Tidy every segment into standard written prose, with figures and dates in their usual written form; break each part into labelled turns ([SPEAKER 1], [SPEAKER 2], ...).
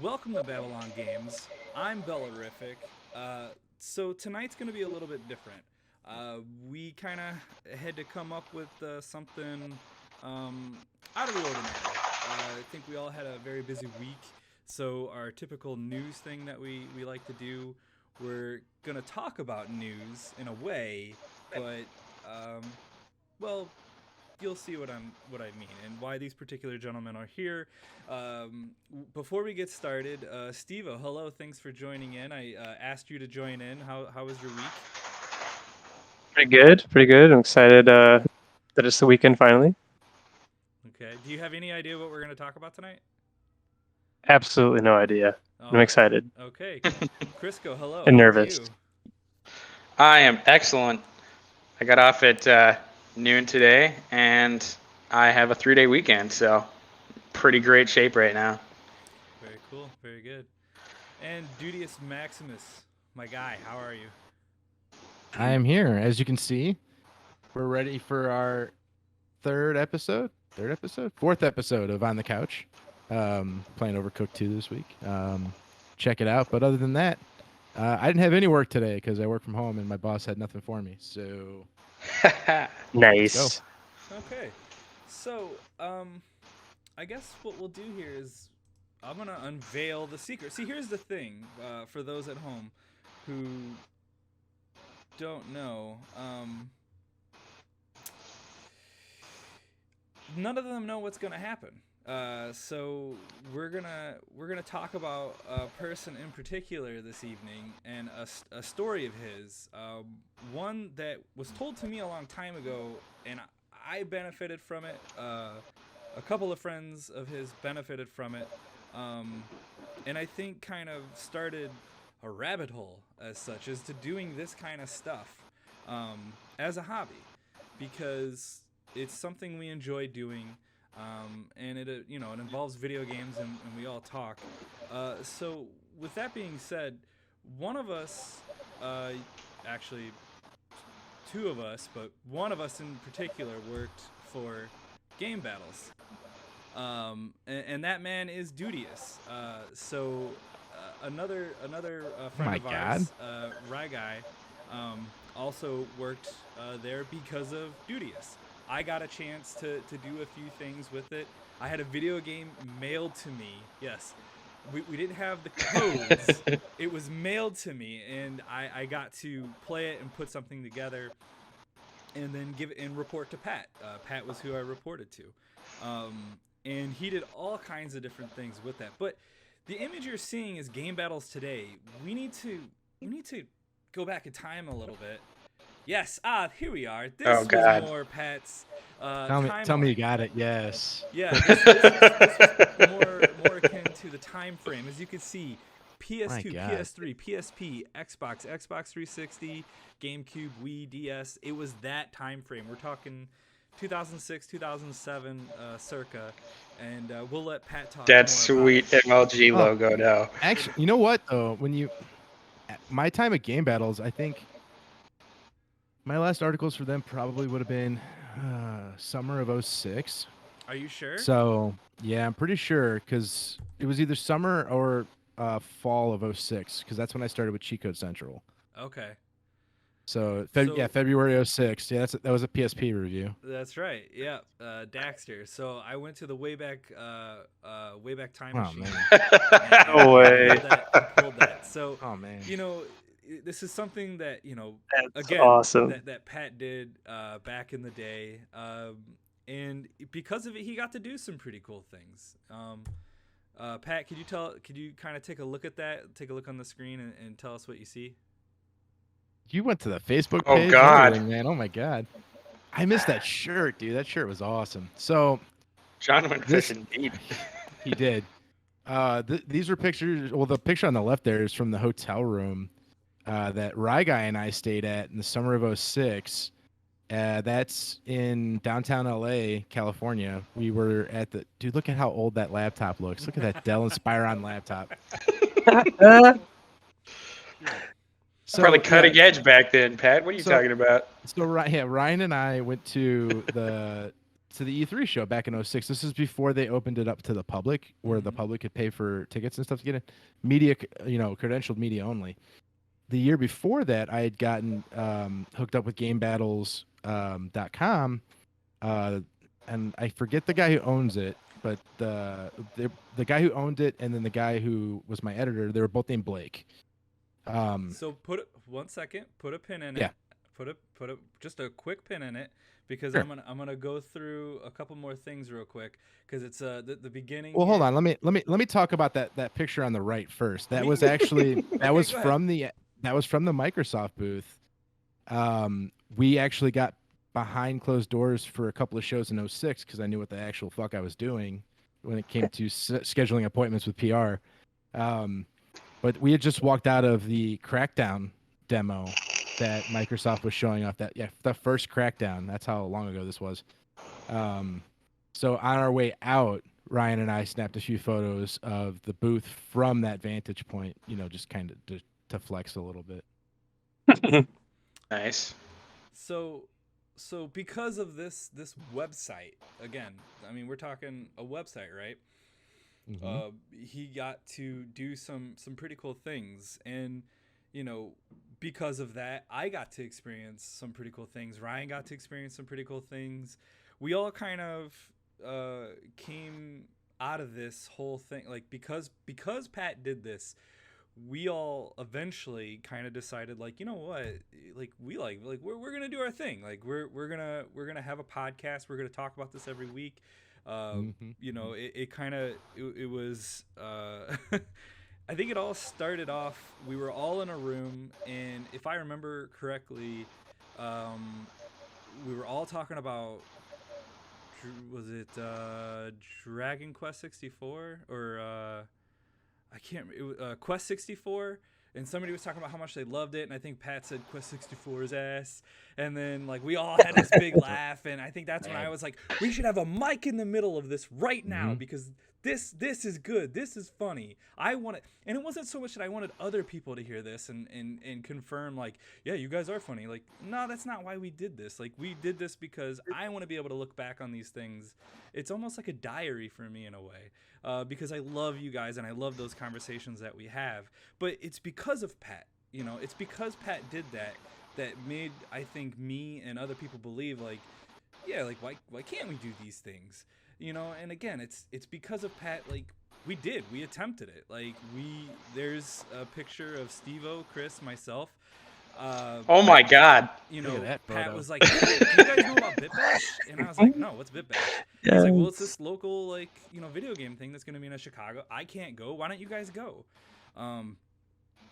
[SPEAKER 1] Welcome to BabbleOnGames. I'm Bellarific. So tonight's going to be a little bit different. We kind of had to come up with something out of the ordinary. I think we all had a very busy week, so our typical news thing that we like to do, we're going to talk about news in a way, but, um, well, you'll see what I mean and why these particular gentlemen are here. Before we get started, Steve-O, hello, thanks for joining in. I asked you to join in. How was your week?
[SPEAKER 2] Pretty good, pretty good. I'm excited that it's the weekend finally.
[SPEAKER 1] Okay. Do you have any idea what we're going to talk about tonight?
[SPEAKER 2] Absolutely no idea. I'm
[SPEAKER 1] Oh,
[SPEAKER 2] excited
[SPEAKER 1] okay. Crisco, hello.
[SPEAKER 2] and
[SPEAKER 1] How are
[SPEAKER 2] nervous.
[SPEAKER 1] you?
[SPEAKER 3] I am excellent. I got off at noon today, and I have a 3-day weekend, so pretty great shape right now.
[SPEAKER 1] Very cool. Very good. And Dudius Maximus, my guy, how are you?
[SPEAKER 4] I am here. As you can see, we're ready for our fourth episode of On the Couch. Playing Overcooked 2 this week. Check it out. But other than that, I didn't have any work today because I work from home and my boss had nothing for me. So
[SPEAKER 2] Nice.
[SPEAKER 1] Okay. So, I guess what we'll do here is I'm going to unveil the secret. See, here's the thing for those at home who don't know. None of them know what's going to happen. So we're gonna talk about a person in particular this evening and a story of his, one that was told to me a long time ago, and I benefited from it. A couple of friends of his benefited from it, and I think kind of started a rabbit hole as such as to doing this kind of stuff as a hobby because it's something we enjoy doing. And it it involves video games and we all talk. So with that being said, one of us, actually two of us, but one of us in particular worked for Game Battles, and that man is Dudius. So another friend
[SPEAKER 4] my
[SPEAKER 1] of
[SPEAKER 4] God.
[SPEAKER 1] ours, Rye Guy, also worked there because of Dudius. I got a chance to do a few things with it. I had a video game mailed to me. Yes, we didn't have the codes. It was mailed to me, and I got to play it and put something together, and then give it and report to Pat. Pat was who I reported to, and he did all kinds of different things with that. But the image you're seeing is Game Battles today. We need to go back in time a little bit. Yes, here we are. This
[SPEAKER 3] Oh,
[SPEAKER 1] was
[SPEAKER 3] God.
[SPEAKER 1] more Pat's
[SPEAKER 4] tell me
[SPEAKER 1] timeline.
[SPEAKER 4] you got it. Yes.
[SPEAKER 1] Yeah, this was more akin to the time frame. As you can see,
[SPEAKER 4] My
[SPEAKER 1] PS2,
[SPEAKER 4] God.
[SPEAKER 1] PS3, PSP, Xbox, Xbox 360, GameCube, Wii, DS. It was that time frame. We're talking 2006, 2007, circa, and we'll let Pat talk
[SPEAKER 3] That
[SPEAKER 1] more
[SPEAKER 3] sweet
[SPEAKER 1] about it.
[SPEAKER 3] MLG
[SPEAKER 4] Oh.
[SPEAKER 3] logo now.
[SPEAKER 4] Actually, you know what though? My time at Game Battles, I think my last articles for them probably would have been summer of 06.
[SPEAKER 1] Are you sure?
[SPEAKER 4] So yeah, I'm pretty sure because it was either summer or fall of 06 because that's when I started with Cheat Code Central.
[SPEAKER 1] Okay.
[SPEAKER 4] So,
[SPEAKER 1] So-
[SPEAKER 4] February 06. Yeah, that was a PSP review.
[SPEAKER 1] That's right. Yeah, Daxter. So I went to the Wayback Time
[SPEAKER 4] Oh
[SPEAKER 1] Machine.
[SPEAKER 4] man.
[SPEAKER 1] and
[SPEAKER 2] No way.
[SPEAKER 1] pulled that. So
[SPEAKER 4] Oh man.
[SPEAKER 1] this is something that
[SPEAKER 2] That's
[SPEAKER 1] again
[SPEAKER 2] awesome.
[SPEAKER 1] that Pat did back in the day, and because of it, he got to do some pretty cool things. Pat, could you kind of take a look at that? Take a look on the screen and tell us what you see.
[SPEAKER 4] You went to the Facebook
[SPEAKER 3] Oh,
[SPEAKER 4] page and
[SPEAKER 3] God.
[SPEAKER 4] everything, man. Oh my God. I missed that shirt, dude. That shirt was awesome. So
[SPEAKER 3] John went
[SPEAKER 4] This-
[SPEAKER 3] fishing deep.
[SPEAKER 4] he did. These were pictures. Well, the picture on the left there is from the hotel room that Rye Guy and I stayed at in the summer of 06. That's in downtown LA, California. We were at the dude. Look at how old that laptop looks. Look at that Dell Inspiron laptop. So,
[SPEAKER 3] Probably
[SPEAKER 4] yeah,
[SPEAKER 3] cutting edge back then, Pat. What are you
[SPEAKER 4] So-
[SPEAKER 3] talking about?
[SPEAKER 4] So Ryan and I went to the to the E3 show back in '06. This is before they opened it up to the public, where the public could pay for tickets and stuff to get in. Media, credentialed media only. The year before that, I had gotten hooked up with GameBattles.com, and I forget the guy who owns it, but the guy who owned it and then the guy who was my editor, they were both named Blake.
[SPEAKER 1] So put 1 second, put a pin in it.
[SPEAKER 4] Yeah.
[SPEAKER 1] Put just a quick pin in it, because
[SPEAKER 4] Sure.
[SPEAKER 1] I'm gonna go through a couple more things real quick, because it's the beginning.
[SPEAKER 4] Well, hold
[SPEAKER 1] here.
[SPEAKER 4] on. Let me talk about that picture on the right first. That
[SPEAKER 1] We-
[SPEAKER 4] was actually that was
[SPEAKER 1] go
[SPEAKER 4] from the Microsoft booth. We actually got behind closed doors for a couple of shows in '06 because I knew what the actual fuck I was doing when it came to scheduling appointments with PR. But we had just walked out of the Crackdown demo that Microsoft was showing off. The first Crackdown. That's how long ago this was. So on our way out, Ryan and I snapped a few photos of the booth from that vantage point. Just kind of to flex a little bit.
[SPEAKER 3] Nice.
[SPEAKER 1] So because of this website, again, I mean, we're talking a website, right?
[SPEAKER 4] Mhm.
[SPEAKER 1] He got to do some pretty cool things, and because of that, I got to experience some pretty cool things. Ryan got to experience some pretty cool things. We all kind of came out of this whole thing, like, because Pat did this, we all eventually kind of decided, like, you know what, like, we're gonna do our thing, like, we're gonna have a podcast, we're gonna talk about this every week. It was I think it all started off, we were all in a room, and if I remember correctly, we were all talking about, was it Dragon Quest 64 or I can't. It was Quest 64, and somebody was talking about how much they loved it, and I think Pat said Quest 64's ass, and then like we all had this big laugh, and I think that's when I was like, we should have a mic in the middle of this right now, because this is good, this is funny. I want it, and it wasn't so much that I wanted other people to hear this and confirm, like, yeah, you guys are funny. Like, no, that's not why we did this. Like, we did this because I want to be able to look back on these things. It's almost like a diary for me in a way. Because I love you guys and I love those conversations that we have. But it's because of Pat. It's because Pat did that made, I think, me and other people believe, like, yeah, like, why can't we do these things? And again, it's because of Pat. Like, we attempted it. Like, there's a picture of Steve-O, Chris, myself.
[SPEAKER 3] Oh my God.
[SPEAKER 4] Look at that
[SPEAKER 1] Pat
[SPEAKER 4] photo.
[SPEAKER 1] was like, hey, do you guys know about BitBash? And I was like, no, what's BitBash? He's like, well, it's this local, like, video game thing that's going to be in Chicago. I can't go. Why don't you guys go?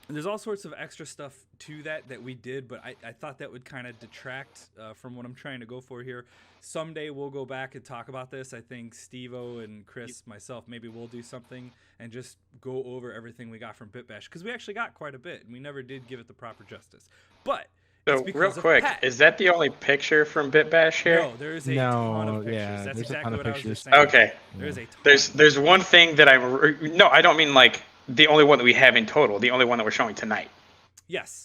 [SPEAKER 1] There's all sorts of extra stuff to that we did, but I thought that would kind of detract from what I'm trying to go for here. Someday we'll go back and talk about this. I think Steve-O and Chris, myself, maybe we'll do something and just go over everything we got from BitBash, because we actually got quite a bit, and we never did give it the proper justice. But
[SPEAKER 3] So real quick, is that the only picture from BitBash here?
[SPEAKER 1] no, there is a ton of pictures.
[SPEAKER 4] yeah,
[SPEAKER 1] That's
[SPEAKER 4] there's a
[SPEAKER 1] exactly
[SPEAKER 4] ton of
[SPEAKER 1] what I was
[SPEAKER 4] pictures.
[SPEAKER 1] just saying.
[SPEAKER 3] Okay.
[SPEAKER 1] There's a ton.
[SPEAKER 3] There's one thing that no, I don't mean like the only one that we have in total, the only one that we're showing tonight.
[SPEAKER 1] Yes.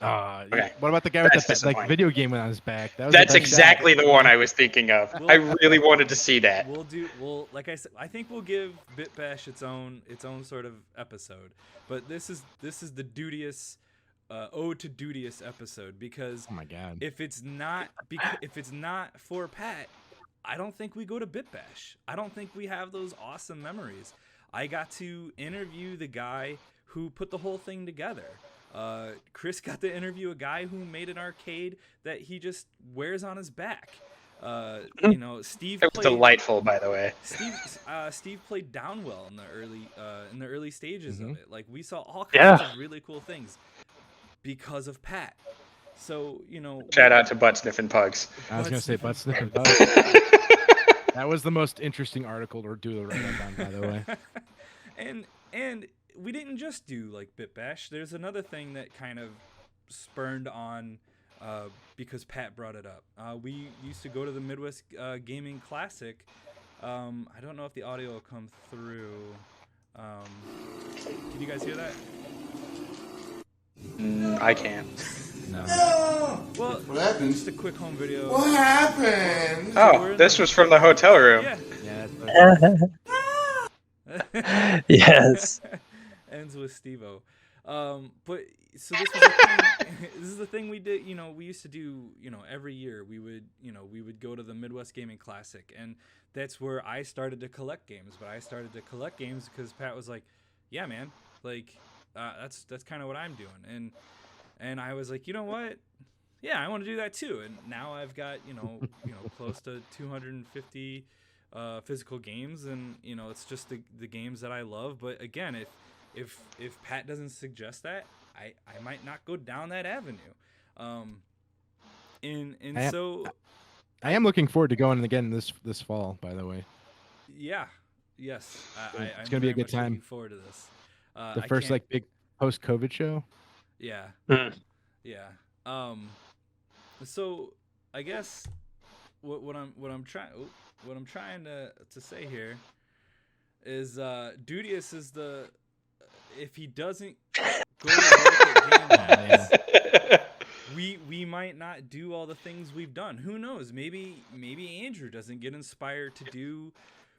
[SPEAKER 3] Okay.
[SPEAKER 4] What about the guy with
[SPEAKER 3] That's
[SPEAKER 4] the
[SPEAKER 3] disappointing.
[SPEAKER 4] video game on his back? That was
[SPEAKER 3] That's
[SPEAKER 4] the best
[SPEAKER 3] exactly
[SPEAKER 4] shot.
[SPEAKER 3] the one I was thinking of. I really wanted to see that.
[SPEAKER 1] We'll like I said, I think we'll give BitBash its own sort of episode. But this is the duteous ode to duteous episode, because
[SPEAKER 4] Oh my god.
[SPEAKER 1] if it's not for Pat, I don't think we go to BitBash. I don't think we have those awesome memories. I got to interview the guy who put the whole thing together. Chris got to interview a guy who made an arcade that he just wears on his back. Steve.
[SPEAKER 3] It was delightful, by the way.
[SPEAKER 1] Steve played Downwell in the early stages of it. Like, we saw all kinds
[SPEAKER 2] Yeah.
[SPEAKER 1] of really cool things because of Pat. So
[SPEAKER 3] Shout out to Butt Sniffing Pugs.
[SPEAKER 4] I was gonna say butt sniffing bug. That was the most interesting article to do the write-up on, by the way.
[SPEAKER 1] and we didn't just do like BitBash. There's another thing that kind of spurned on because Pat brought it up. We used to go to the Midwest Gaming Classic. I don't know if the audio will come through. Can you guys hear that?
[SPEAKER 3] I can't.
[SPEAKER 1] Well,
[SPEAKER 5] What happened?
[SPEAKER 1] just a quick home video.
[SPEAKER 5] What happened?
[SPEAKER 3] Oh, this was from the hotel room.
[SPEAKER 1] Yeah.
[SPEAKER 2] Yes.
[SPEAKER 1] Ends with Steve-O. But so this was the thing. This is the thing we did. We used to do. Every year we would go to the Midwest Gaming Classic, and that's where I started to collect games. But I started to collect games because Pat was like, "Yeah, man, like that's kind of what I'm doing." And I was like, you know what? Yeah, I want to do that too. And now I've got close to 250 physical games, and it's just the games that I love. But again, if Pat doesn't suggest that, I might not go down that avenue.
[SPEAKER 4] I am looking forward to going again this fall, by the way.
[SPEAKER 1] Yeah, yes,
[SPEAKER 4] It's gonna be a good time.
[SPEAKER 1] Looking forward to this.
[SPEAKER 4] The first big post-COVID show.
[SPEAKER 1] Yeah.
[SPEAKER 2] Mm.
[SPEAKER 1] Yeah. So I guess what I'm trying to say here is Dudius is if he doesn't go to work at Game we might not do all the things we've done. Who knows? Maybe Andrew doesn't get inspired to do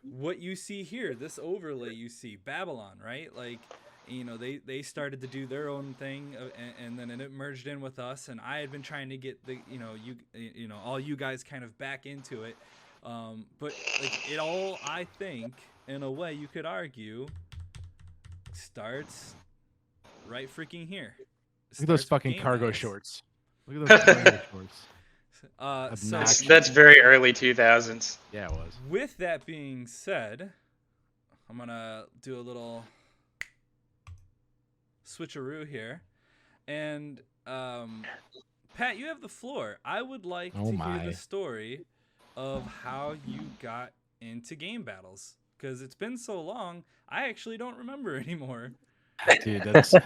[SPEAKER 1] what you see here, this overlay you see, Babylon, right? Like, they started to do their own thing, and then it merged in with us. And I had been trying to get all you guys kind of back into it. But like it all, I think, in a way, you could argue, starts right freaking here.
[SPEAKER 4] Look at those fucking cargo shorts. Look at those cargo shorts.
[SPEAKER 3] That's very early 2000s.
[SPEAKER 4] Yeah, it was.
[SPEAKER 1] With that being said, I'm gonna do a little switcheroo here, and Pat, you have the floor. I would like to hear the story of how you got into game battles, because it's been so long, I actually don't remember anymore.
[SPEAKER 4] Dude, that's a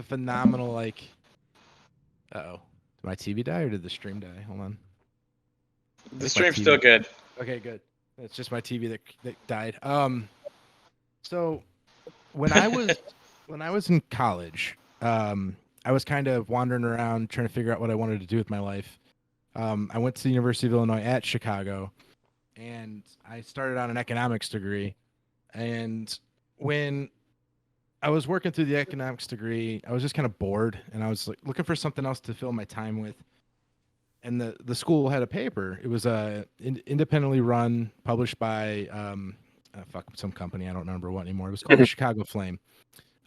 [SPEAKER 4] phenomenal, like. Uh-oh. Did my TV die or did the stream die? Hold on.
[SPEAKER 3] The stream's still good.
[SPEAKER 4] Okay, good. It's just my TV that died. So when I was in college, I was kind of wandering around trying to figure out what I wanted to do with my life. I went to the University of Illinois at Chicago, and I started on an economics degree. And when I was working through the economics degree, I was just kind of bored, and I was like looking for something else to fill my time with. And the school had a paper. It was independently run, published by some company. I don't remember what anymore. It was called the Chicago Flame.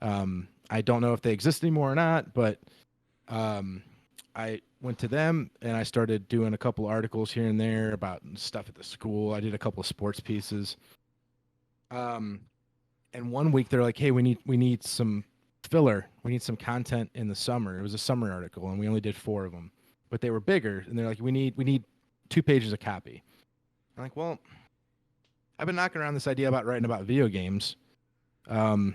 [SPEAKER 4] I don't know if they exist anymore or not, but I went to them and I started doing a couple articles here and there about stuff at the school. I did a couple of sports pieces. And one week they're like, "Hey, we need some filler. We need some content in the summer." It was a summer article, and we only did 4 of them, but they were bigger. And they're like, "We need 2 pages of copy." I'm like, "Well, I've been knocking around this idea about writing about video games. Do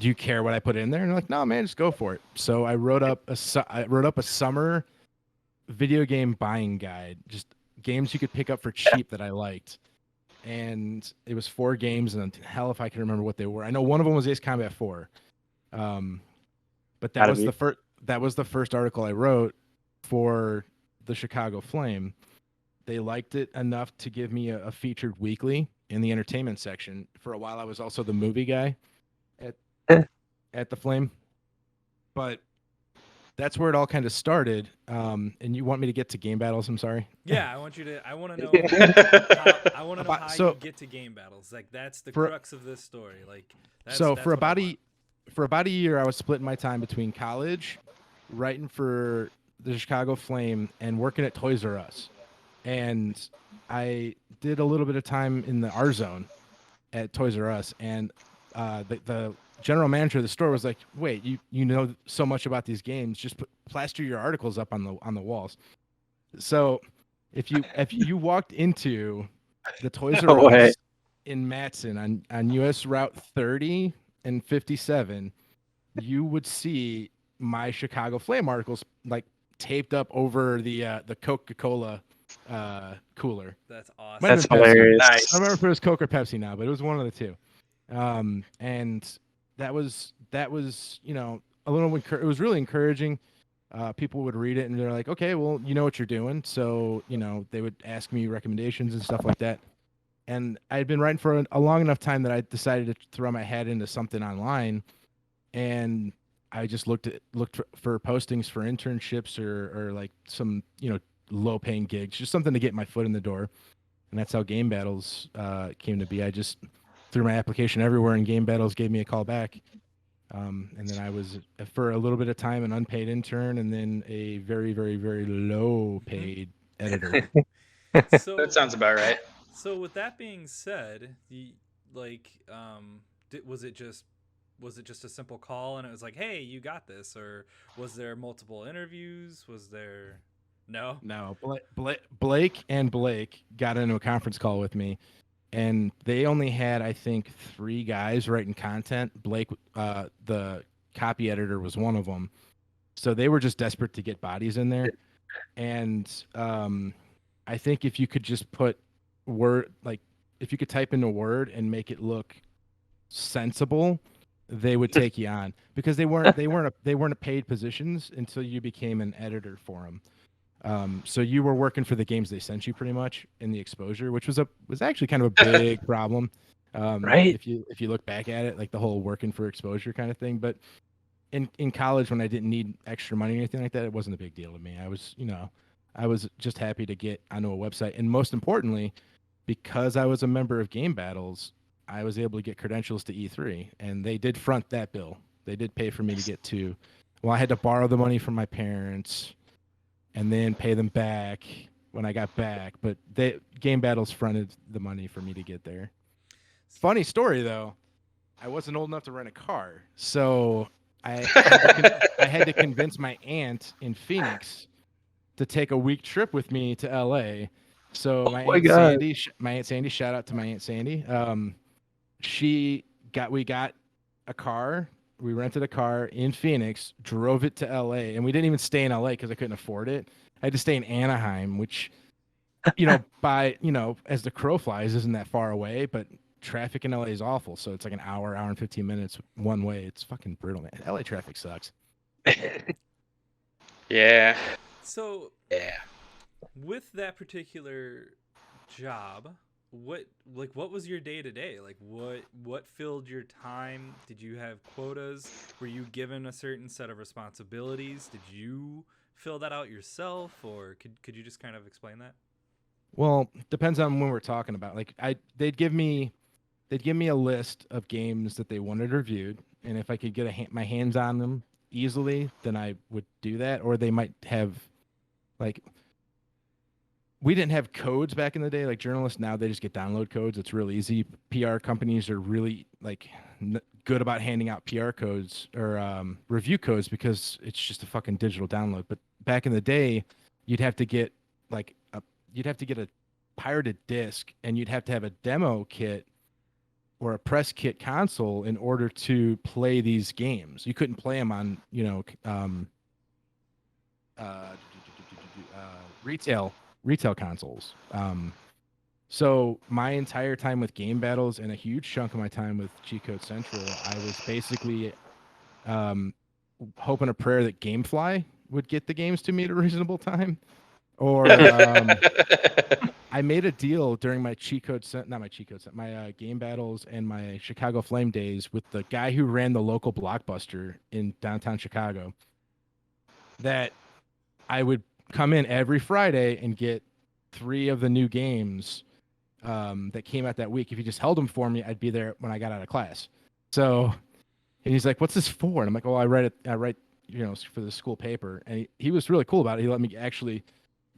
[SPEAKER 4] you care what I put in there?" And they're like, "No, man, just go for it." So I wrote up a summer video game buying guide, just games you could pick up for cheap that I liked. And it was 4 games, and hell if I can remember what they were. I know one of them was Ace Combat 4. But that was the first article I wrote for the Chicago Flame. They liked it enough to give me a featured weekly in the entertainment section. For a while I was also the movie guy at the Flame. But that's where it all kind of started. And you want me to get to game battles? I'm sorry.
[SPEAKER 1] Yeah, I want to know. I want to know how you get to game battles. Like that's the crux of this story. Like
[SPEAKER 4] for about a year, I was splitting my time between college, writing for the Chicago Flame, and working at Toys R Us. And I did a little bit of time in the R Zone at Toys R Us, and the general manager of the store was like, "Wait, you know so much about these games, just plaster your articles up on the walls." So if you walked into the Toys R Us in Matson on US Route 30 and 57, you would see my Chicago Flame articles like taped up over the Coca-Cola cooler.
[SPEAKER 1] That's awesome.
[SPEAKER 2] That's hilarious.
[SPEAKER 3] Nice.
[SPEAKER 4] I don't remember if it was Coke or Pepsi now, but it was one of the two. And that was it was really encouraging. People would read it and they're like, okay, well, you know what you're doing. So, they would ask me recommendations and stuff like that. And I had been writing for a long enough time that I decided to throw my head into something online. And I just looked for postings for internships or like some, low paying gigs, just something to get my foot in the door. And that's how Game Battles came to be. I just threw my application everywhere, and Game Battles gave me a call back. And then I was, for a little bit of time, an unpaid intern, and then a very, very, very low paid editor.
[SPEAKER 1] So
[SPEAKER 3] That sounds about right.
[SPEAKER 1] So with that being said, was it just a simple call and it was like, hey, you got this, or was there multiple interviews? Was there no?
[SPEAKER 4] No, Blake and Blake got into a conference call with me, and they only had, I think, 3 guys writing content. Blake, the copy editor, was one of them. So they were just desperate to get bodies in there. And I think if you could just put if you could type in a word and make it look sensible, they would take you on, because they weren't paid positions until you became an editor for them. So you were working for the games they sent you pretty much in the exposure, which was actually kind of a big problem.
[SPEAKER 2] Right.
[SPEAKER 4] If you look back at it, like the whole working for exposure kind of thing. But in college, when I didn't need extra money or anything like that, it wasn't a big deal to me. I was just happy to get onto a website. And most importantly, because I was a member of Game Battles, I was able to get credentials to E3, and they did front that bill. They did pay for me to get to. Well, I had to borrow the money from my parents and then pay them back when I got back. But Game Battles fronted the money for me to get there. Funny story, though. I wasn't old enough to rent a car, so I had to convince my aunt in Phoenix to take a week trip with me to LA. So my Aunt Sandy, shout out to my Aunt Sandy. We got a car. We rented a car in Phoenix, drove it to LA, and we didn't even stay in LA because I couldn't afford it. I had to stay in Anaheim, which, as the crow flies, isn't that far away, but traffic in LA is awful. So it's like an hour and 15 minutes one way. It's fucking brutal, man. LA traffic sucks.
[SPEAKER 3] Yeah.
[SPEAKER 1] So
[SPEAKER 3] Yeah.
[SPEAKER 1] with that particular job, what was your day to day? Like what filled your time? Did you have quotas? Were you given a certain set of responsibilities? Did you fill that out yourself, or could you just kind of explain that?
[SPEAKER 4] Well, depends on when we're talking about. Like they'd give me a list of games that they wanted reviewed, and if I could get my hands on them easily, then I would do that. Or they might have, like, we didn't have codes back in the day. Like journalists now, they just get download codes. It's real easy. PR companies are really good about handing out PR codes or review codes because it's just a fucking digital download. But back in the day, you'd have to get a pirated disc, and you'd have to have a demo kit or a press kit console in order to play these games. You couldn't play them on retail consoles. So my entire time with Game Battles and a huge chunk of my time with Cheat Code Central, I was basically hoping a prayer that GameFly would get the games to me at a reasonable time. Or I made a deal during my my Game Battles and my Chicago Flame days with the guy who ran the local Blockbuster in downtown Chicago, that I would come in every Friday and get 3 of the new games that came out that week. If he just held them for me, I'd be there when I got out of class. So, and he's like, "What's this for?" And I'm like, "Oh, I write for the school paper." And he was really cool about it. He let me actually.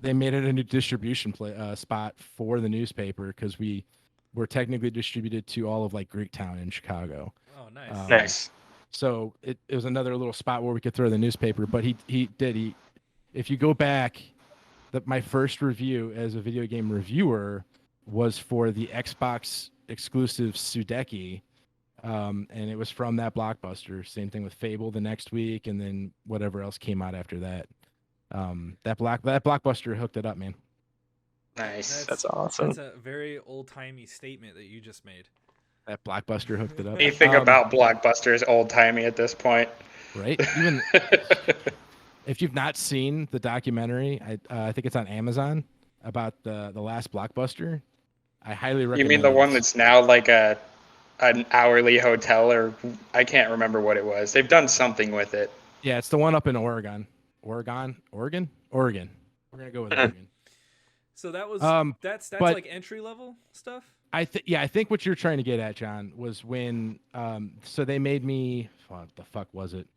[SPEAKER 4] They made it a new distribution spot for the newspaper because we were technically distributed to all of Greektown in Chicago.
[SPEAKER 1] Oh, nice.
[SPEAKER 3] Nice.
[SPEAKER 4] So it was another little spot where we could throw the newspaper. But if you go back, my first review as a video game reviewer was for the Xbox exclusive Sudeki, and it was from that Blockbuster. Same thing with Fable the next week, and then whatever else came out after that. That Blockbuster hooked it up, man.
[SPEAKER 3] Nice.
[SPEAKER 2] That's awesome.
[SPEAKER 1] That's a very old-timey statement that you just made.
[SPEAKER 4] That Blockbuster hooked it up.
[SPEAKER 3] Anything about Blockbuster is old timey at this point.
[SPEAKER 4] right? Even if you've not seen the documentary, I think it's on Amazon about the last Blockbuster. I highly
[SPEAKER 3] You
[SPEAKER 4] recommend
[SPEAKER 3] mean the
[SPEAKER 4] it.
[SPEAKER 3] one that's now like an hourly hotel, or I can't remember what it was. They've done something with it.
[SPEAKER 4] Yeah, it's the one up in Oregon. Oregon. We're gonna go with Oregon.
[SPEAKER 1] So that was that's
[SPEAKER 4] but-
[SPEAKER 1] like entry level stuff.
[SPEAKER 4] I think what you're trying to get at, John, was when so they made me, what the fuck was it?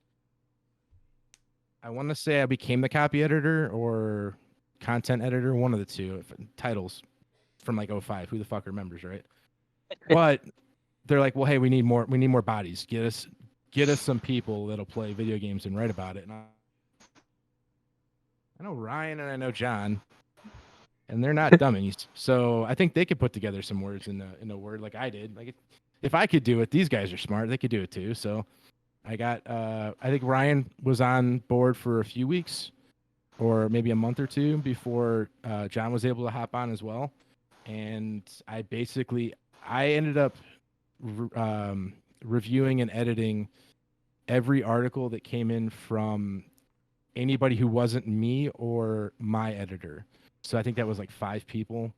[SPEAKER 4] I want to say I became the copy editor or content editor, one of the two titles from like 05. Who the fuck remembers, right? But they're like, well, hey, we need more bodies. Get us some people that'll play video games and write about it. And I know Ryan and I know John, and they're not dummies. So I think they could put together some words in a word like I did. Like if I could do it, these guys are smart. They could do it too. So I got I think Ryan was on board for a few weeks or maybe a month or two before John was able to hop on as well. And I ended up reviewing and editing every article that came in from anybody who wasn't me or my editor. So I think that was like 5 people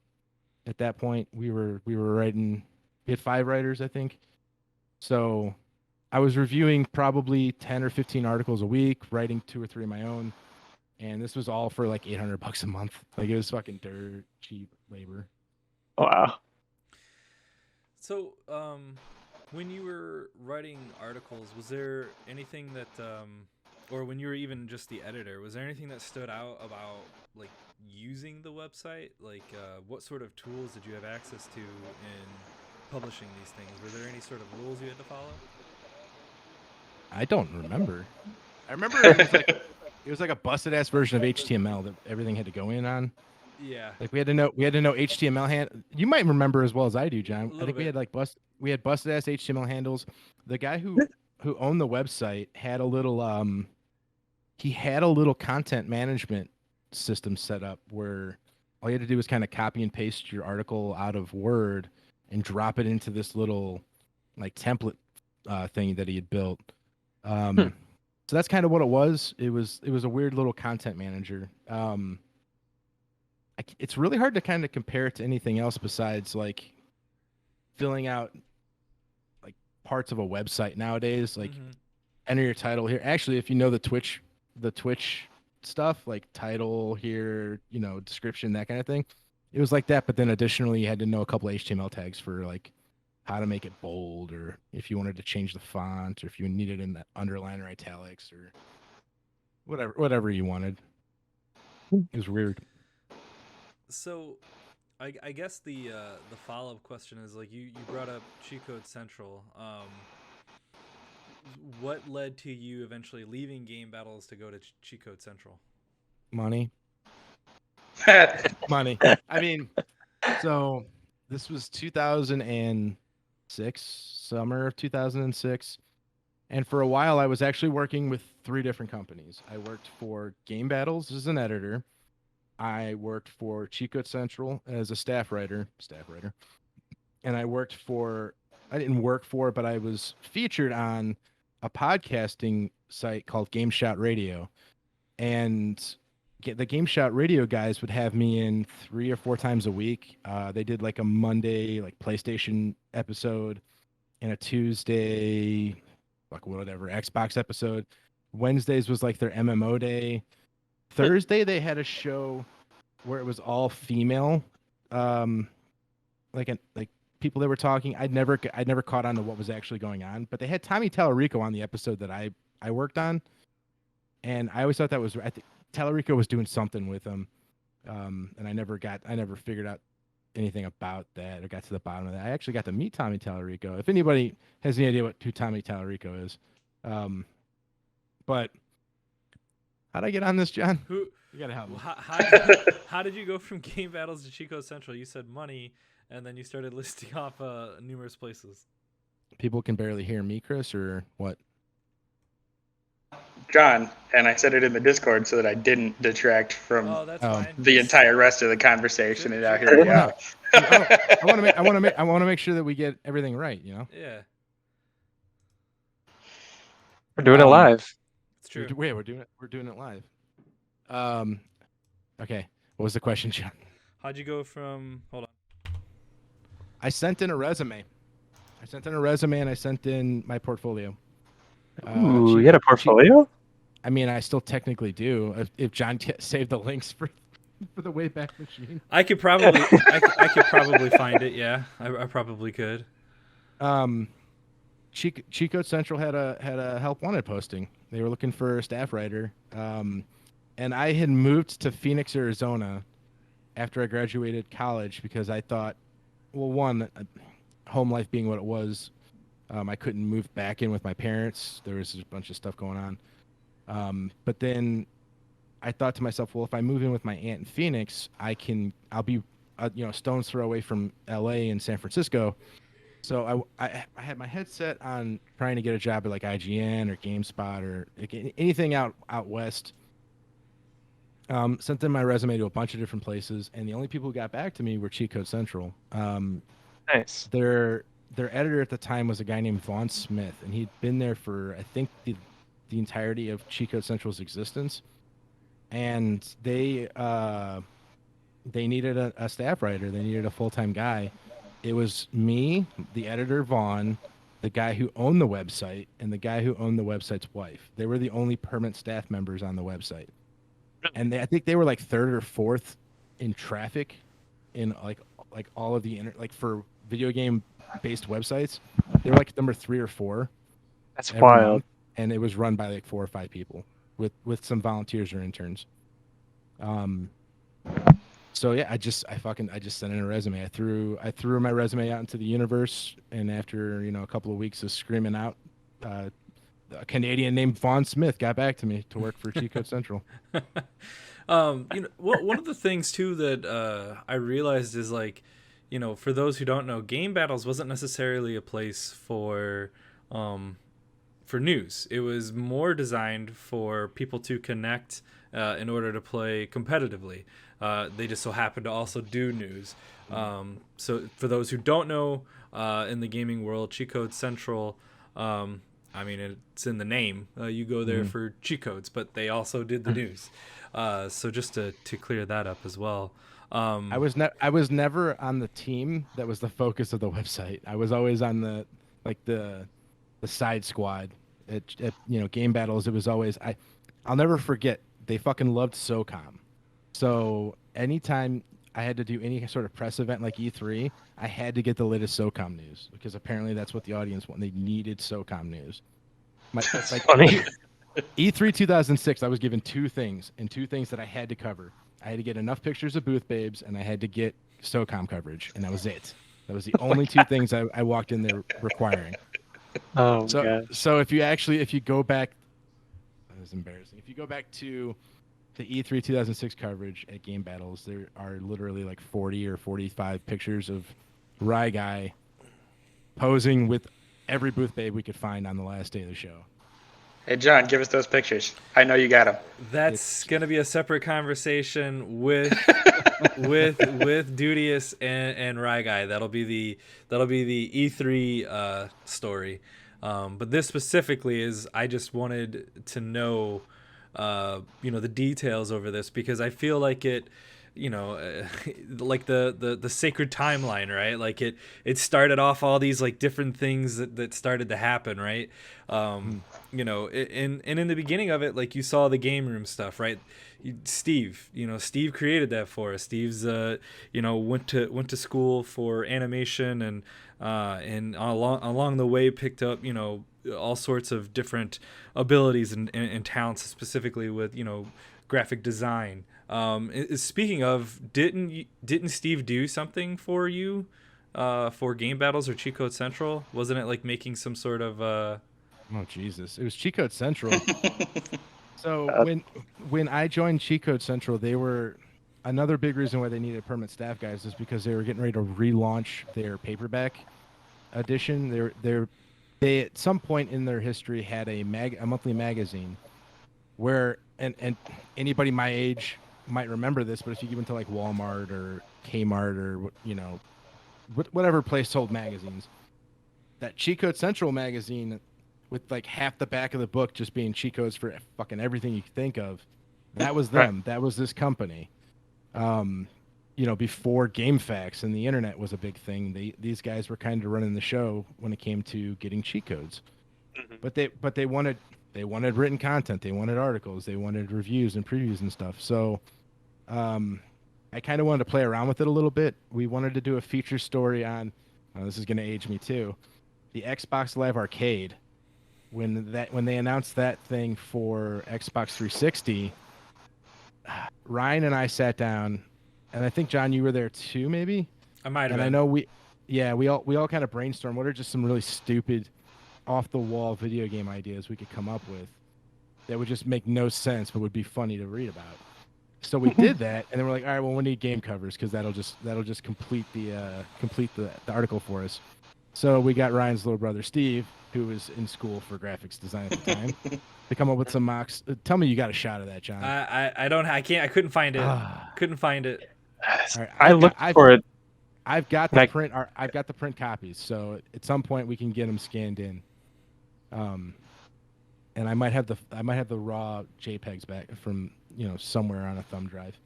[SPEAKER 4] at that point. We were writing, we had 5 writers, I think. So I was reviewing probably 10 or 15 articles a week, writing 2 or 3 of my own. And this was all for like $800 a month. Like it was fucking dirt cheap labor.
[SPEAKER 2] Wow.
[SPEAKER 1] So, when you were writing articles, was there anything that, or when you were even just the editor, was there anything that stood out about like using the website? Like, what sort of tools did you have access to in publishing these things? Were there any sort of rules you had to follow?
[SPEAKER 4] I don't remember. I remember it was like a busted ass version of HTML that everything had to go in on.
[SPEAKER 1] Yeah.
[SPEAKER 4] Like we had to know HTML You might remember as well as I do, John. I think we
[SPEAKER 1] bit.
[SPEAKER 4] had we had busted ass HTML handles. The guy who owned the website had a little content management system set up where all you had to do was kind of copy and paste your article out of Word and drop it into this little like template thing that he had built. So that's kind of what it was. It was a weird little content manager. It's really hard to kind of compare it to anything else besides like filling out like parts of a website nowadays. Like enter your title here. Actually, if you know the Twitch stuff, like title here, description, that kind of thing. It was like that, but then additionally you had to know a couple of HTML tags for like how to make it bold, or if you wanted to change the font, or if you needed in that underline or italics or whatever you wanted. It was weird.
[SPEAKER 1] So, I guess the follow-up question is like you brought up Cheat Code Central. What led to you eventually leaving Game Battles to go to Cheat Code Central?
[SPEAKER 4] Money. Money. I mean, so this was 2006, summer of 2006. And for a while, I was actually working with 3 different companies. I worked for Game Battles as an editor. I worked for Cheat Code Central as a staff writer. And I didn't work for, but I was featured on a podcasting site called Game Shot Radio. And the Game Shot Radio guys would have me in 3 or 4 times a week. They did like a Monday, like PlayStation episode, and a Tuesday, like whatever, Xbox episode. Wednesdays was like their MMO day. Thursday they had a show where it was all female, like people that were talking. I'd never caught on to what was actually going on, but they had Tommy Tallarico on the episode that I worked on, and I always thought that was, I think Tallarico was doing something with him, and I never figured out anything about that or got to the bottom of that. I actually got to meet Tommy Tallarico. If anybody has any idea who Tommy Tallarico is, but how'd I get on this, John? You gotta help me.
[SPEAKER 1] How did you go from Game Battles to Cheat Code Central? You said money, and then you started listing off numerous places.
[SPEAKER 4] People can barely hear me, Chris, or what?
[SPEAKER 3] John, and I said it in the Discord so that I didn't detract from
[SPEAKER 1] That's fine.
[SPEAKER 3] the entire rest of the conversation. And now here we are.
[SPEAKER 4] I want to make sure that we get everything right.
[SPEAKER 1] Yeah.
[SPEAKER 2] We're doing it live.
[SPEAKER 1] It's true.
[SPEAKER 4] Wait, we're doing it live. Okay. What was the question, John?
[SPEAKER 1] How'd you go from? Hold on.
[SPEAKER 4] I sent in a resume. And I sent in my portfolio.
[SPEAKER 2] Ooh, you had a portfolio?
[SPEAKER 4] I mean, I still technically do. If John saved the links for the Wayback Machine.
[SPEAKER 1] I could probably I could probably find it. Yeah, I probably could.
[SPEAKER 4] Cheat Code Central had a help wanted posting. They were looking for a staff writer. And I had moved to Phoenix, Arizona after I graduated college because I thought, well, one, home life being what it was, I couldn't move back in with my parents. There was a bunch of stuff going on. But then I thought to myself, well, if I move in with my aunt in Phoenix, I'll be, stone's throw away from LA and San Francisco. So I had my headset on trying to get a job at like IGN or GameSpot or like anything out west. Sent in my resume to a bunch of different places, and the only people who got back to me were Cheat Code Central.
[SPEAKER 2] Nice.
[SPEAKER 4] Their editor at the time was a guy named Vaughn Smith, and he'd been there for I think the entirety of Cheat Code Central's existence. And they needed a staff writer. They needed a full-time guy. It was me, the editor Vaughn, the guy who owned the website, and the guy who owned the website's wife. They were the only permanent staff members on the website. And I think they were like third or fourth in traffic in like all of the for video game based websites. They were like number 3 or 4.
[SPEAKER 2] That's
[SPEAKER 4] every
[SPEAKER 2] wild.
[SPEAKER 4] month, and it was run by like 4 or 5 people with some volunteers or interns. So yeah, I just sent in a resume. I threw my resume out into the universe, and after a couple of weeks of screaming out, a Canadian named Vaughn Smith got back to me to work for Cheat Code Central.
[SPEAKER 1] One of the things too that I realized is like, for those who don't know, Game Battles wasn't necessarily a place for news. It was more designed for people to connect in order to play competitively. They just so happen to also do news. So for those who don't know, in the gaming world, Cheat Code Central, I mean, it's in the name. You go there for cheat codes, but they also did the news. So just to clear that up as well.
[SPEAKER 4] I was never on the team that was the focus of the website. I was always on the side squad at Game Battles. It was always I'll never forget. They fucking loved SOCOM. So anytime I had to do any sort of press event like E3, I had to get the latest SOCOM news because apparently that's what the audience wanted. They needed SOCOM news.
[SPEAKER 2] That's funny.
[SPEAKER 4] E3 2006, I was given 2 things, and 2 things that I had to cover. I had to get enough pictures of booth babes, and I had to get SOCOM coverage, and that was it. That was the only 2 things I walked in there requiring.
[SPEAKER 2] Oh,
[SPEAKER 4] so if you go back, that was embarrassing. If you go back to the E3 2006 coverage at Game Battles, there are literally like 40 or 45 pictures of Rye Guy posing with every booth babe we could find on the last day of the show.
[SPEAKER 3] Hey, John, give us those pictures. I know you got them.
[SPEAKER 1] That's going to be a separate conversation with Dudius and Rye Guy. That'll be the E3 story. But this specifically is I just wanted to know the details over this because I feel like it, like the sacred timeline, right? Like it started off all these like different things that started to happen, right? And in the beginning of it, like you saw the game room stuff, right? Steve created that for us. Steve's went to school for animation and along the way picked up all sorts of different abilities and talents, specifically with graphic design. Speaking of, didn't Steve do something for you for Game Battles or Cheat Code Central? Wasn't it like making some sort of
[SPEAKER 4] Oh Jesus! It was Cheat Code Central. So when I joined Cheat Code Central, they were another big reason why they needed permanent staff guys is because they were getting ready to relaunch their paperback edition. They at some point in their history had a monthly magazine where and anybody my age might remember this, but if you give into like Walmart or Kmart or whatever place sold magazines, that Cheat Code Central magazine with like half the back of the book just being cheat codes for fucking everything you could think of. That was them. That was this company. Before GameFAQs and the internet was a big thing, these guys were kind of running the show when it came to getting cheat codes. But they wanted written content, they wanted articles, they wanted reviews and previews and stuff. So I kind of wanted to play around with it a little bit. We wanted to do a feature story on this is going to age me too, the Xbox Live Arcade. When they announced that thing for Xbox 360, Ryan and I sat down, and I think John, you were there too, maybe.
[SPEAKER 1] I might have.
[SPEAKER 4] And
[SPEAKER 1] been.
[SPEAKER 4] I know we all kind of brainstormed what are just some really stupid, off the wall video game ideas we could come up with that would just make no sense but would be funny to read about. So we did that, and then we're like, all right, well, we need game covers because that'll just complete the article for us. So we got Ryan's little brother Steve, who was in school for graphics design at the time, to come up with some mocks. Tell me you got a shot of that, John.
[SPEAKER 1] I don't. I can't. I couldn't find it. Couldn't find it.
[SPEAKER 4] All right,
[SPEAKER 2] I looked for it.
[SPEAKER 4] I've got the print. I've got the print copies. So at some point we can get them scanned in. And I might have the raw JPEGs back from somewhere on a thumb drive.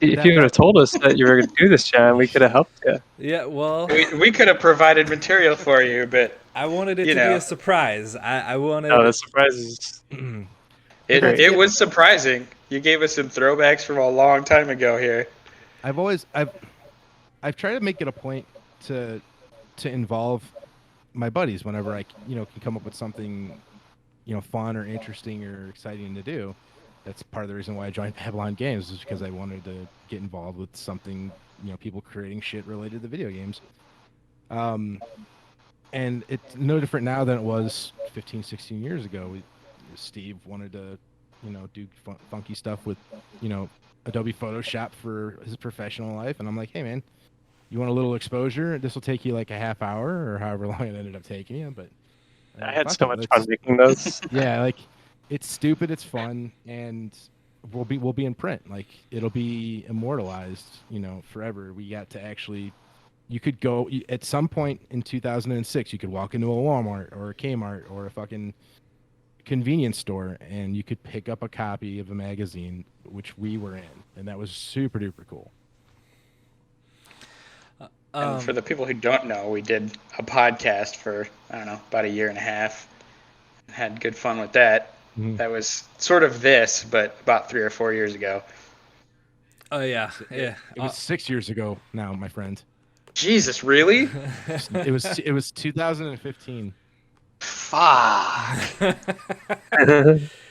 [SPEAKER 2] If you would have told us that you were going to do this, John, we could have helped you.
[SPEAKER 1] Yeah, well,
[SPEAKER 3] We could have provided material for you, but
[SPEAKER 1] I wanted it to be a surprise. I wanted.
[SPEAKER 2] Oh, the surprise is.
[SPEAKER 3] it was surprising. You gave us some throwbacks from a long time ago here.
[SPEAKER 4] I've tried to make it a point to involve my buddies whenever I can come up with something fun or interesting or exciting to do. That's part of the reason why I joined BabbleOnGames, is because I wanted to get involved with something, people creating shit related to video games. And it's no different now than it was 15, 16 years ago. Steve wanted to, do funky stuff with, Adobe Photoshop for his professional life. And I'm like, hey, man, you want a little exposure? This will take you like a half hour or however long it ended up taking you. But
[SPEAKER 2] I had so much fun making those.
[SPEAKER 4] Yeah, like it's stupid, it's fun, and we'll be in print. Like it'll be immortalized, forever. We got to actually. You could go at some point in 2006. You could walk into a Walmart or a Kmart or a fucking convenience store, and you could pick up a copy of a magazine, which we were in, and that was super duper cool.
[SPEAKER 3] And for the people who don't know, we did a podcast for, I don't know, about a year and a half. Had good fun with that.
[SPEAKER 4] Mm-hmm.
[SPEAKER 3] That was sort of this, but about 3 or 4 years ago.
[SPEAKER 1] Oh yeah.
[SPEAKER 4] It was 6 years ago now, my friend.
[SPEAKER 3] Jesus, really?
[SPEAKER 4] It was 2015.
[SPEAKER 3] Fuck.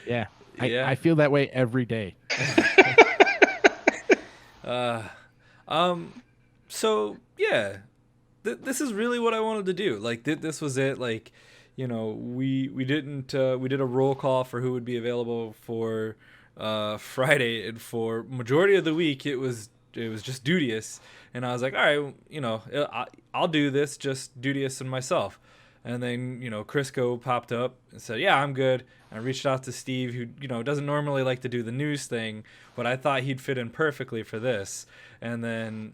[SPEAKER 4] Yeah.
[SPEAKER 1] Yeah.
[SPEAKER 4] I feel that way every day.
[SPEAKER 1] So yeah, this is really what I wanted to do. Like this was it. Like, we did a roll call for who would be available for Friday, and for majority of the week it was just Dudious, and I was like, all right, I'll do this, just Dudious and myself. And then Crisco popped up and said, yeah, I'm good. I reached out to Steve, who doesn't normally like to do the news thing, but I thought he'd fit in perfectly for this. And then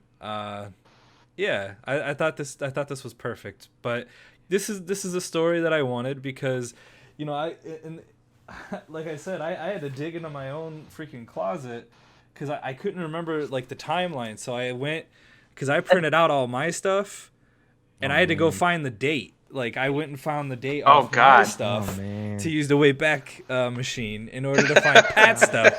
[SPEAKER 1] yeah, I thought this was perfect. But this is a story that I wanted because like I said, I had to dig into my own freaking closet because I couldn't remember like the timeline. So I went, because I printed out all my stuff, and I had to go find the date. Like I went and found the date off my stuff to use the Wayback Machine in order to find Pat's stuff.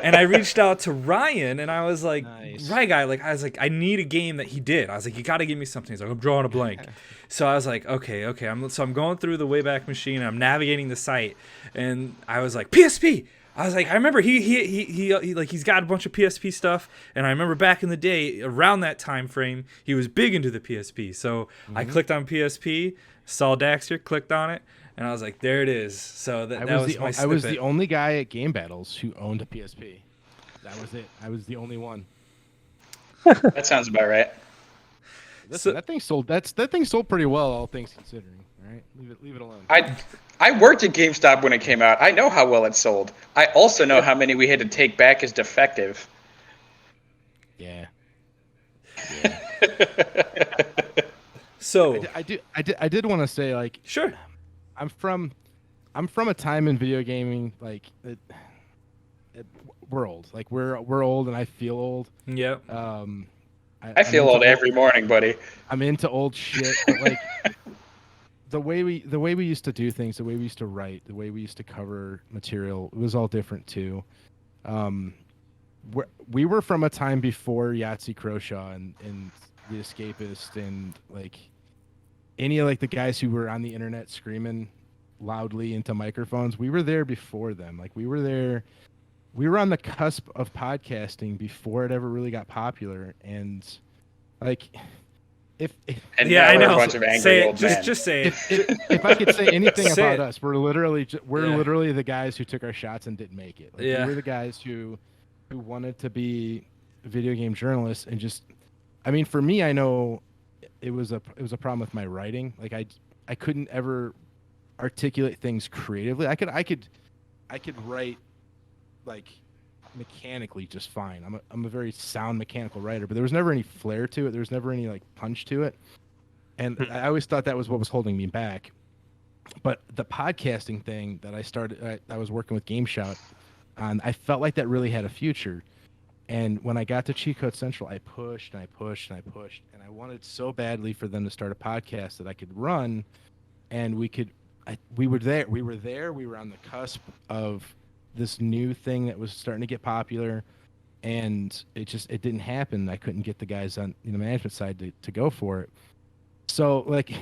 [SPEAKER 1] And I reached out to Ryan, and I was like,
[SPEAKER 4] Nice.
[SPEAKER 1] Ryan guy, I need a game that he did. I was like, you got to give me something. He's like, I'm drawing a blank. So I was like, okay. I'm going through the Wayback Machine, and I'm navigating the site, and I was like, PSP. I was like, I remember he's got a bunch of PSP stuff, and I remember back in the day, around that time frame, he was big into the PSP. So I clicked on PSP, saw Daxter, clicked on it, and I was like, there it is. So that was my snippet.
[SPEAKER 4] I was the only guy at Game Battles who owned a PSP. That was it. I was the only one.
[SPEAKER 3] That sounds about right.
[SPEAKER 4] Listen, that thing sold. That thing sold pretty well, all things considering. All right, leave it alone.
[SPEAKER 3] I worked at GameStop when it came out. I know how well it sold. I also know how many we had to take back as defective.
[SPEAKER 4] Yeah.
[SPEAKER 1] So
[SPEAKER 4] I did want to say, like,
[SPEAKER 1] sure.
[SPEAKER 4] I'm from a time in video gaming like we're old. Like we're old, and I feel old.
[SPEAKER 1] Yep.
[SPEAKER 3] I feel old every morning, buddy.
[SPEAKER 4] I'm into old shit, but like the way we used to do things, the way we used to write, the way we used to cover material, it was all different too. We were from a time before Yahtzee Croshaw and The Escapist and like any of like the guys who were on the internet screaming loudly into microphones. We were there before them. Like we were there. We were on the cusp of podcasting before it ever really got popular. And like,
[SPEAKER 3] And
[SPEAKER 1] Yeah,
[SPEAKER 3] now
[SPEAKER 1] I
[SPEAKER 3] we're
[SPEAKER 1] know.
[SPEAKER 3] a bunch of angry
[SPEAKER 1] Say it.
[SPEAKER 3] old men.
[SPEAKER 1] Just say it.
[SPEAKER 4] if I could say anything
[SPEAKER 1] Say
[SPEAKER 4] about
[SPEAKER 1] it.
[SPEAKER 4] us, we're literally
[SPEAKER 1] Yeah.
[SPEAKER 4] literally the guys who took our shots and didn't make it. Like,
[SPEAKER 1] Yeah.
[SPEAKER 4] we were the guys who wanted to be video game journalists and just. I mean, for me, I know it was a problem with my writing. Like I couldn't ever articulate things creatively. I could write like mechanically just fine. I'm a very sound mechanical writer, but there was never any flair to it. There was never any like punch to it. And I always thought that was what was holding me back. But the podcasting thing that I started, I was working with Game Shout on, I felt like that really had a future. And when I got to Cheat Code Central, I pushed and I pushed and I pushed. And I wanted so badly for them to start a podcast that I could run and we were there. We were on the cusp of this new thing that was starting to get popular. And it didn't happen. I couldn't get the guys on the management side to go for it. So like,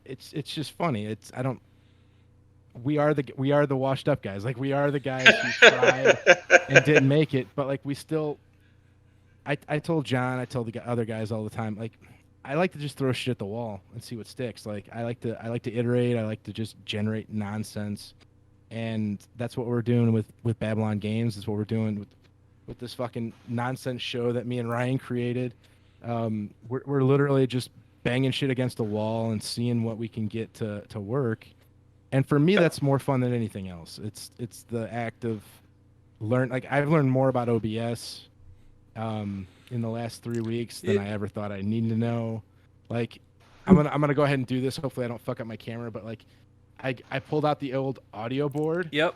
[SPEAKER 4] it's just funny. We are the washed up guys. Like we are the guys who tried and didn't make it, but like we still. I told John, I told the other guys all the time, like I like to just throw shit at the wall and see what sticks. Like I like to iterate. I like to just generate nonsense, and that's what we're doing with BabbleOnGames. That's what we're doing with this fucking nonsense show that me and Ryan created. We're literally just banging shit against the wall and seeing what we can get to work. And for me, that's more fun than anything else. It's the act of like I've learned more about OBS in the last 3 weeks than I ever thought I needed to know. Like I'm gonna go ahead and do this. Hopefully I don't fuck up my camera, but like I pulled out the old audio board
[SPEAKER 1] Yep.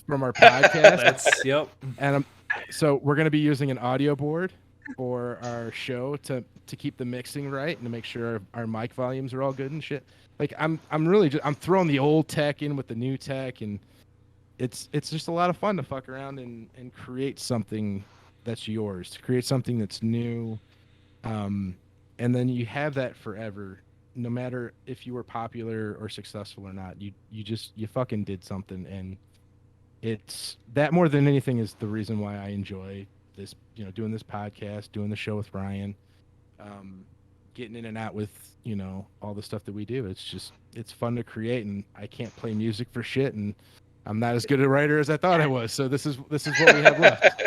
[SPEAKER 4] from our podcast.
[SPEAKER 1] Yep.
[SPEAKER 4] And so we're gonna be using an audio board for our show to keep the mixing right and to make sure our mic volumes are all good and shit. Like I'm really I'm throwing the old tech in with the new tech, and it's just a lot of fun to fuck around and create something that's yours, to create something that's new, and then you have that forever, no matter if you were popular or successful or not. You fucking did something, and it's that more than anything is the reason why I enjoy this, doing this podcast, doing the show with Ryan, getting in and out with, all the stuff that we do. It's fun to create, and I can't play music for shit, and I'm not as good a writer as I thought I was. So this is what we have left.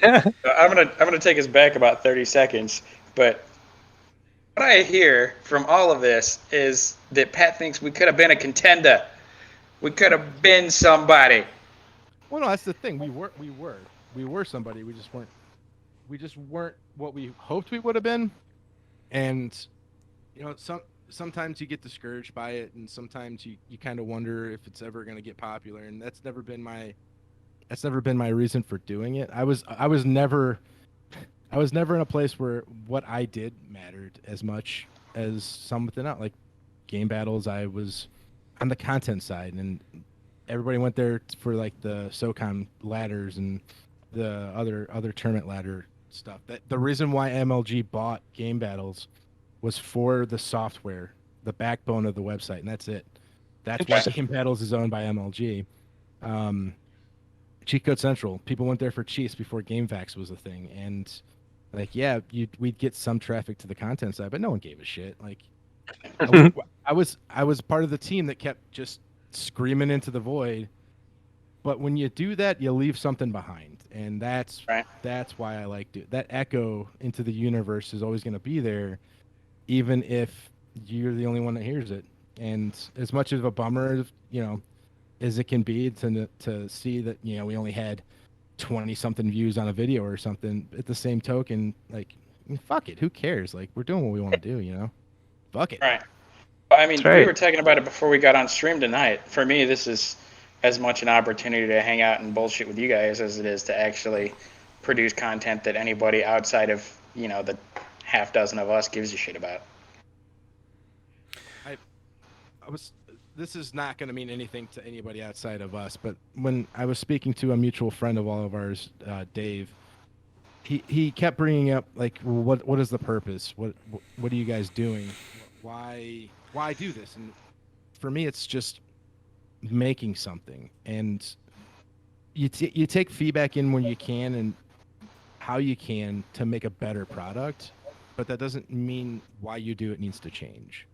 [SPEAKER 3] I'm gonna take us back about 30 seconds, but what I hear from all of this is that Pat thinks we could have been a contender. We could have been somebody.
[SPEAKER 4] Well, no, that's the thing. We were somebody. We just weren't what we hoped we would have been. And sometimes you get discouraged by it, and sometimes you kind of wonder if it's ever going to get popular. And that's never been my reason for doing it. I was never in a place where what I did mattered as much as something else. Like Game Battles, I was on the content side, and everybody went there for like the SOCOM ladders and the other tournament ladder stuff. That the reason why MLG bought Game Battles was for the software, the backbone of the website, and that's it. That's why Game Battles is owned by MLG. Cheat Code Central, people went there for cheats before GameFAQs was a thing, and like, yeah, we'd get some traffic to the content side, but no one gave a shit. Like, I was part of the team that kept just screaming into the void. But when you do that, you leave something behind, and that's why I like that echo into the universe is always going to be there, even if you're the only one that hears it. And as much of a bummer, as it can be to see that we only had 20 something views on a video or something, at the same token, like, fuck it, who cares? Like, we're doing what we want to do, fuck it.
[SPEAKER 3] Right. I mean,
[SPEAKER 2] That's right.
[SPEAKER 3] we were talking about it before we got on stream tonight. For me, this is as much an opportunity to hang out and bullshit with you guys as it is to actually produce content that anybody outside of, the half dozen of us gives a shit about.
[SPEAKER 4] I was. This is not going to mean anything to anybody outside of us, but when I was speaking to a mutual friend of all of ours, Dave, he kept bringing up like, well, what is the purpose? What are you guys doing? Why do this? And for me, it's just making something, and you take feedback in when you can and how you can to make a better product, but that doesn't mean why you do it needs to change.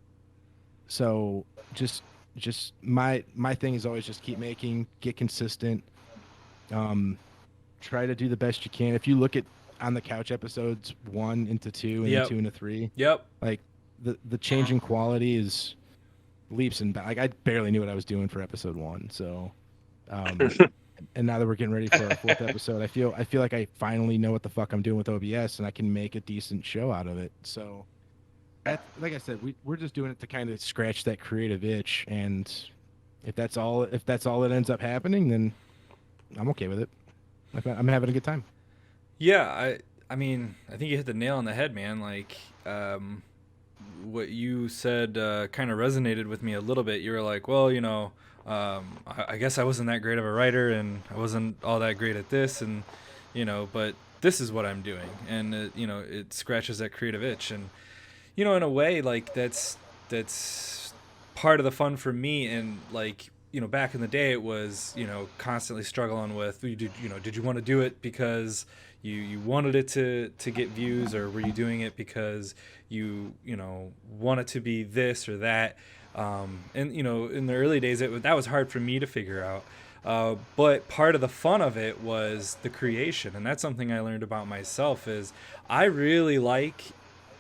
[SPEAKER 4] So just my thing is always just keep making, get consistent, try to do the best you can. If you look at on the couch episodes 1 into 2 and
[SPEAKER 1] Yep.
[SPEAKER 4] then 2 into 3,
[SPEAKER 1] Yep.
[SPEAKER 4] like the change in quality is leaps and bounds. Like I barely knew what I was doing for episode 1, so and now that we're getting ready for our 4th episode, I feel like I finally know what the fuck I'm doing with OBS and I can make a decent show out of it. So like I said, we're just doing it to kind of scratch that creative itch, and if that's all that ends up happening, then I'm okay with it. I'm having a good time.
[SPEAKER 1] Yeah, I mean, I think you hit the nail on the head, man. Like, what you said kind of resonated with me a little bit. You were like, well, I guess I wasn't that great of a writer, and I wasn't all that great at this, and but this is what I'm doing, and it scratches that creative itch, and in a way, like that's part of the fun for me, and like back in the day, it was constantly struggling with did you want to do it because you wanted it to get views, or were you doing it because you want it to be this or that, and in the early days that was hard for me to figure out, but part of the fun of it was the creation, and that's something I learned about myself is I really like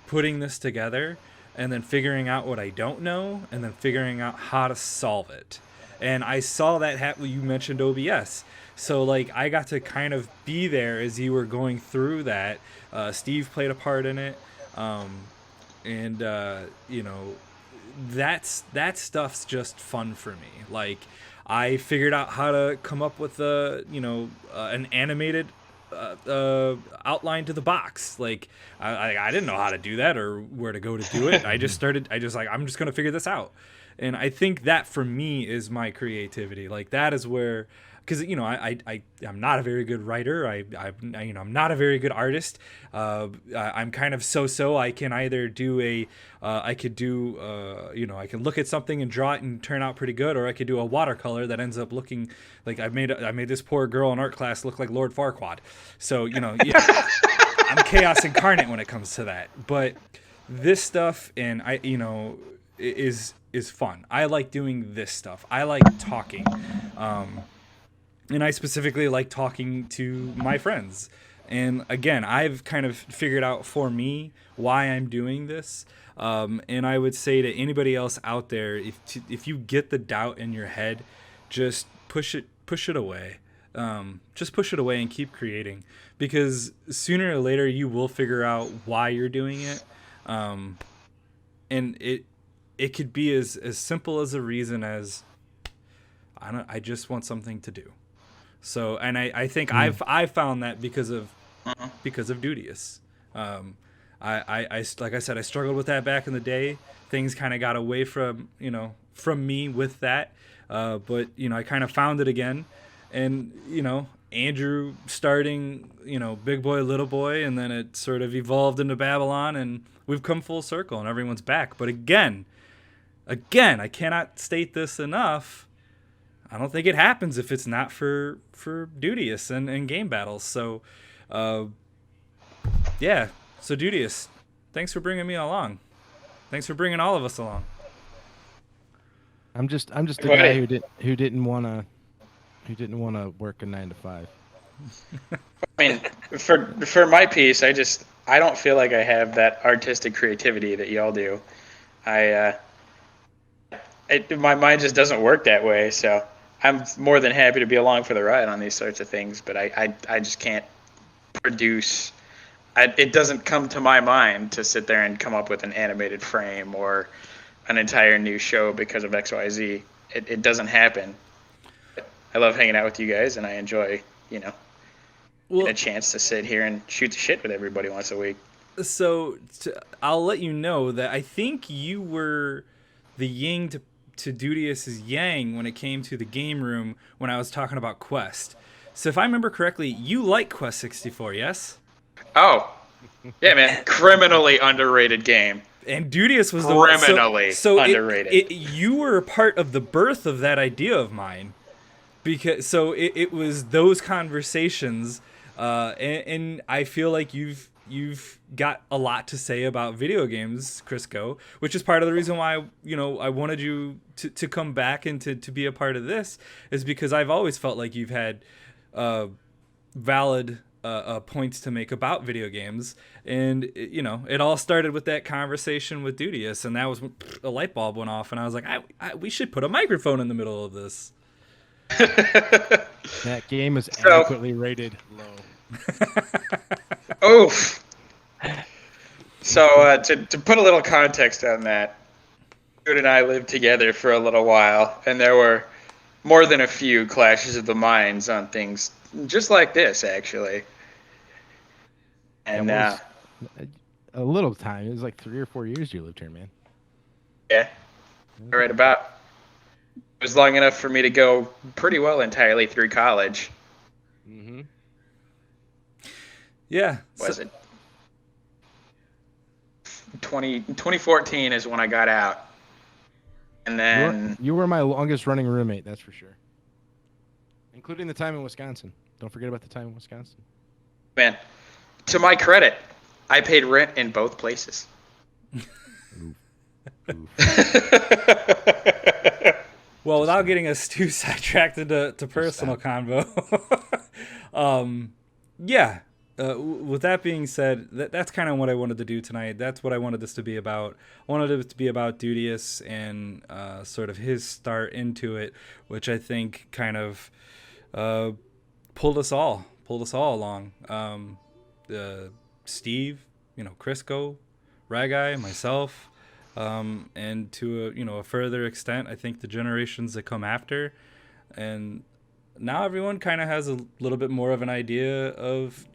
[SPEAKER 1] putting this together and then figuring out what I don't know and then figuring out how to solve it. And I saw that happen. You mentioned OBS. So like I got to kind of be there as you were going through that. Steve played a part in it. And that stuff's just fun for me. Like I figured out how to come up with an animated outline to the box. Like I didn't know how to do that or where to go to do it. I'm just gonna figure this out. And I think that for me is my creativity. Like that is where, because I'm not a very good writer. I'm not a very good artist. I'm kind of so. I can either do I can look at something and draw it and turn out pretty good, or I could do a watercolor that ends up looking like I made this poor girl in art class look like Lord Farquaad. So I'm chaos incarnate when it comes to that. But this stuff and is fun. I like doing this stuff. I like talking. And I specifically like talking to my friends. And again, I've kind of figured out for me why I'm doing this. And I would say to anybody else out there, if you get the doubt in your head, just push it away. Just push it away and keep creating, because sooner or later you will figure out why you're doing it. And it could be as simple as a reason as I just want something to do. So, and I think I've found that because of Dudious. I like I said, I struggled with that back in the day. Things kind of got away from me with that. But I kind of found it again, and Andrew starting Big Boy Little Boy, and then it sort of evolved into Babylon, and we've come full circle, and everyone's back. But again, I cannot state this enough. I don't think it happens if it's not for Dudious and game battles. So, yeah. So Dudious, thanks for bringing me along. Thanks for bringing all of us along.
[SPEAKER 4] I'm just a guy who didn't want to work a 9 to 5.
[SPEAKER 3] I mean, for my piece, I don't feel like I have that artistic creativity that y'all do. My mind just doesn't work that way, so I'm more than happy to be along for the ride on these sorts of things, but I just can't produce. It doesn't come to my mind to sit there and come up with an animated frame or an entire new show because of XYZ. It doesn't happen. I love hanging out with you guys, and I enjoy, getting a chance to sit here and shoot the shit with everybody once a week.
[SPEAKER 1] So I'll let you know that I think you were the yin to Dudius's yang when it came to the game room when I was talking about Quest. So if I remember correctly, you like Quest 64,
[SPEAKER 3] Oh, yeah, man. Criminally underrated game.
[SPEAKER 1] And Dudius was
[SPEAKER 3] criminally underrated.
[SPEAKER 1] You were a part of the birth of that idea of mine, because it was those conversations, and I feel like you've got a lot to say about video games, Crisco, which is part of the reason why I wanted you to come back and to be a part of this, is because I've always felt like you've had valid points to make about video games, and it all started with that conversation with Dudius, and that was when a light bulb went off, and I was like, we should put a microphone in the middle of this.
[SPEAKER 4] That game is adequately rated low.
[SPEAKER 3] Oof. So to put a little context on that, Dude and I lived together for a little while, and there were more than a few clashes of the minds on things just like this, actually. And
[SPEAKER 4] a little time. It was like 3 or 4 years you lived here, man.
[SPEAKER 3] Yeah, right about. It was long enough for me to go pretty well entirely through college.
[SPEAKER 4] Mm-hmm.
[SPEAKER 1] Yeah.
[SPEAKER 3] Was it? 2014 is when I got out. And then...
[SPEAKER 4] You were my longest running roommate, that's for sure. Including the time in Wisconsin. Don't forget about the time in Wisconsin.
[SPEAKER 3] Man, to my credit, I paid rent in both places.
[SPEAKER 1] Well, without getting us too sidetracked into personal convo, yeah. With that being said, that's kind of what I wanted to do tonight. That's what I wanted this to be about. I wanted it to be about Dudius and sort of his start into it, which I think kind of pulled us all along. Steve, Crisco, Ragai, myself, and to a further extent, I think the generations that come after, and now everyone kind of has a little bit more of an idea of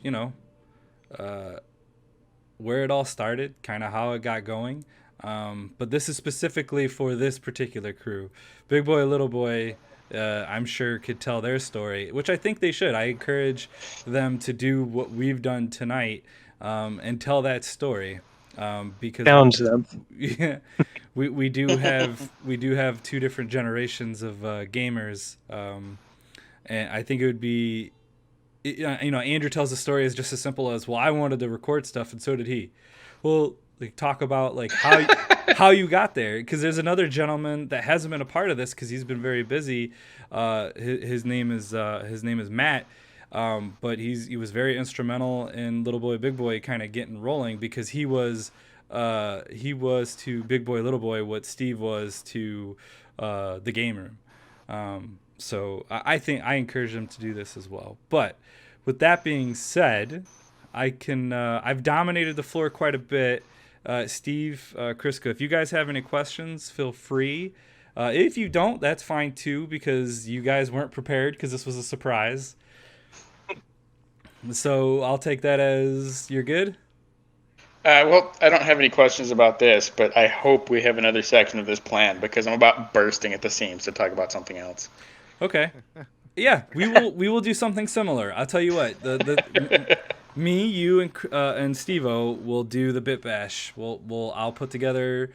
[SPEAKER 1] where it all started, kind of how it got going. But this is specifically for this particular crew. Big Boy, Little Boy, I'm sure could tell their story, which I think they should. I encourage them to do what we've done tonight, and tell that story, because
[SPEAKER 2] challenge them.
[SPEAKER 1] Yeah, we do have two different generations of gamers, and I think it would be, Andrew tells the story as just as simple as, well, I wanted to record stuff and so did he. Well, talk about how you got there, because there's another gentleman that hasn't been a part of this because he's been very busy. His name is Matt, but he was very instrumental in Little Boy Big Boy kind of getting rolling, because he was to Big Boy Little Boy what Steve was to the game room. So I think I encourage them to do this as well. But with that being said, I've dominated the floor quite a bit. Steve, Crisco, if you guys have any questions, feel free. If you don't, that's fine too, because you guys weren't prepared because this was a surprise. So I'll take that as you're good.
[SPEAKER 3] Well, I don't have any questions about this, but I hope we have another section of this planned, because I'm about bursting at the seams to talk about something else.
[SPEAKER 1] Okay. Yeah, we will do something similar. I'll tell you what. Me, you, and Steve-O will do the Bit Bash. I'll put together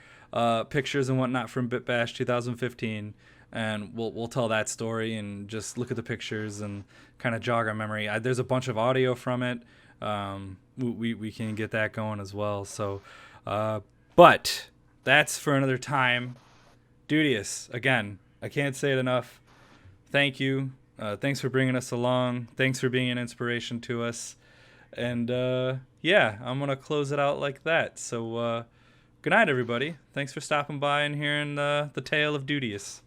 [SPEAKER 1] pictures and whatnot from Bit Bash 2015, and we'll tell that story and just look at the pictures and kind of jog our memory. There's a bunch of audio from it. We can get that going as well. So, but that's for another time. Dudius, again, I can't say it enough. Thank you. Thanks for bringing us along. Thanks for being an inspiration to us. And yeah, I'm going to close it out like that. So good night, everybody. Thanks for stopping by and hearing the tale of Dudius.